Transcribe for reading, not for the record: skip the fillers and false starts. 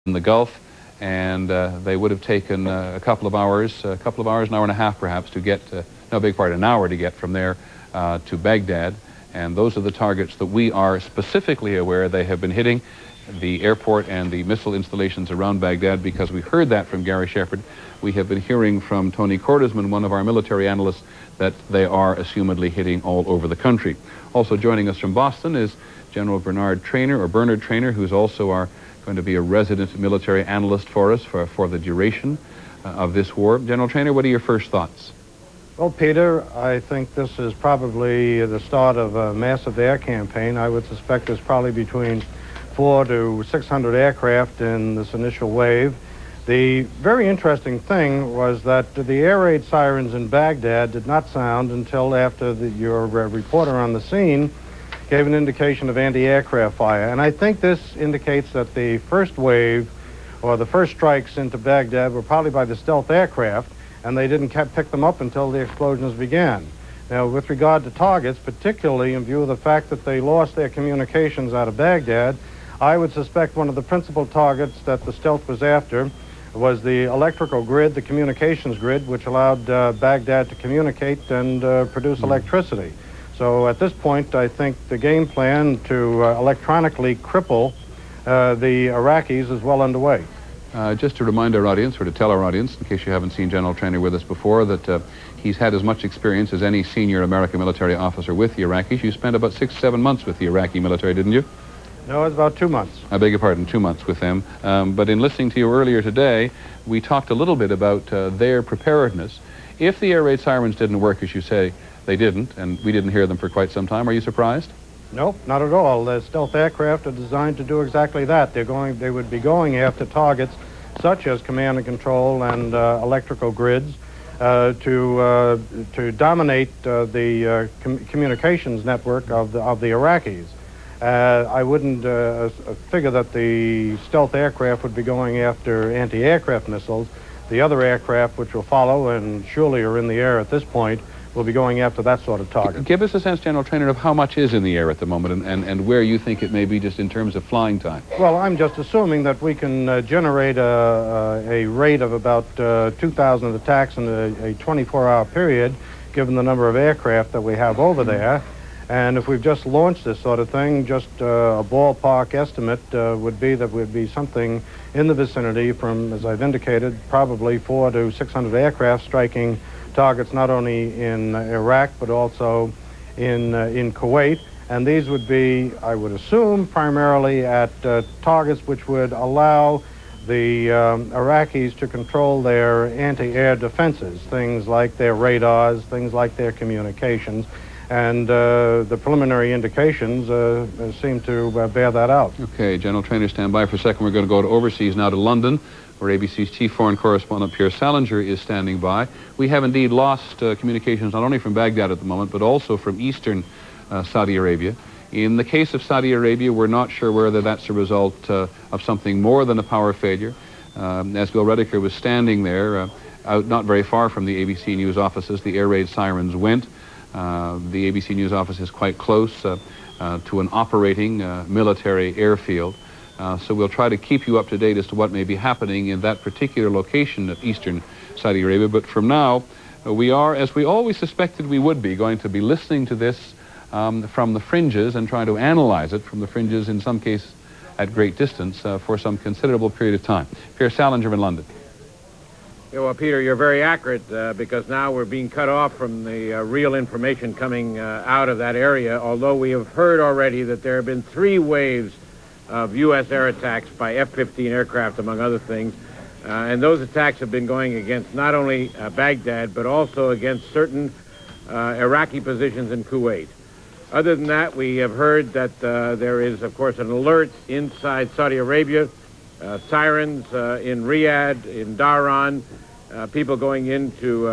in the Gulf, and they would have taken a couple of hours, an hour and a half perhaps, to get, no, big part, an hour to get from there to Baghdad. And those are the targets that we are specifically aware they have been hitting, the airport and the missile installations around Baghdad, because we heard that from Gary Shepard. We have been hearing from Tony Cordesman, one of our military analysts, that they are assumedly hitting all over the country. Also joining us from Boston is General Bernard Trainer, who's also going to be a resident military analyst for us for the duration of this war. General Trainer, what are your first thoughts? Well, Peter, I think this is probably the start of a massive air campaign. I would suspect there's probably between 400 to 600 aircraft in this initial wave. The very interesting thing was that the air raid sirens in Baghdad did not sound until after your reporter on the scene gave an indication of anti-aircraft fire. And I think this indicates that the first wave, or the first strikes into Baghdad, were probably by the stealth aircraft, and they didn't pick them up until the explosions began. Now, with regard to targets, particularly in view of the fact that they lost their communications out of Baghdad, I would suspect one of the principal targets that the stealth was after was the electrical grid, the communications grid, which allowed Baghdad to communicate and produce electricity. So at this point, I think the game plan to electronically cripple the Iraqis is well underway. Just to remind our audience, or to tell our audience, in case you haven't seen General Trainer with us before, that he's had as much experience as any senior American military officer with the Iraqis. You spent about 6-7 months with the Iraqi military, didn't you? No, it's about 2 months. I beg your pardon, 2 months with them. But in listening to you earlier today, we talked a little bit about their preparedness. If the air raid sirens didn't work, as you say, they didn't, and we didn't hear them for quite some time, are you surprised? Nope, not at all. The stealth aircraft are designed to do exactly that. They would be going after targets such as command and control and electrical grids to dominate the communications network of the Iraqis. I wouldn't figure that the stealth aircraft would be going after anti-aircraft missiles. The other aircraft, which will follow and surely are in the air at this point, will be going after that sort of target. Give us a sense, General Trainer, of how much is in the air at the moment and where you think it may be just in terms of flying time. Well, I'm just assuming that we can generate a rate of about 2,000 attacks in a 24-hour period, given the number of aircraft that we have over there. And if we've just launched this sort of thing, just a ballpark estimate would be that would be something in the vicinity from, as I've indicated, probably 400 to 600 aircraft striking targets not only in Iraq but also in Kuwait. And these would be, I would assume, primarily at targets which would allow the Iraqis to control their anti-air defenses, things like their radars, things like their communications. And the preliminary indications seem to bear that out. Okay, General Trainer, stand by for a second. We're going to go to overseas now to London, where ABC's chief foreign correspondent, Pierre Salinger, is standing by. We have indeed lost communications not only from Baghdad at the moment, but also from eastern Saudi Arabia. In the case of Saudi Arabia, we're not sure whether that's a result of something more than a power failure. As Bill Rediker was standing there, out not very far from the ABC News offices, the air raid sirens went. The ABC News office is quite close to an operating military airfield. So we'll try to keep you up to date as to what may be happening in that particular location of eastern Saudi Arabia. But from now, we are, as we always suspected we would be, going to be listening to this from the fringes and trying to analyze it from the fringes, in some cases at great distance, for some considerable period of time. Pierre Salinger in London. Yeah, well, Peter, you're very accurate because now we're being cut off from the real information coming out of that area, although we have heard already that there have been 3 waves of U.S. air attacks by F-15 aircraft, among other things. And those attacks have been going against not only Baghdad, but also against certain Iraqi positions in Kuwait. Other than that, we have heard that there is, of course, an alert inside Saudi Arabia, sirens in Riyadh, in Dhahran, people going into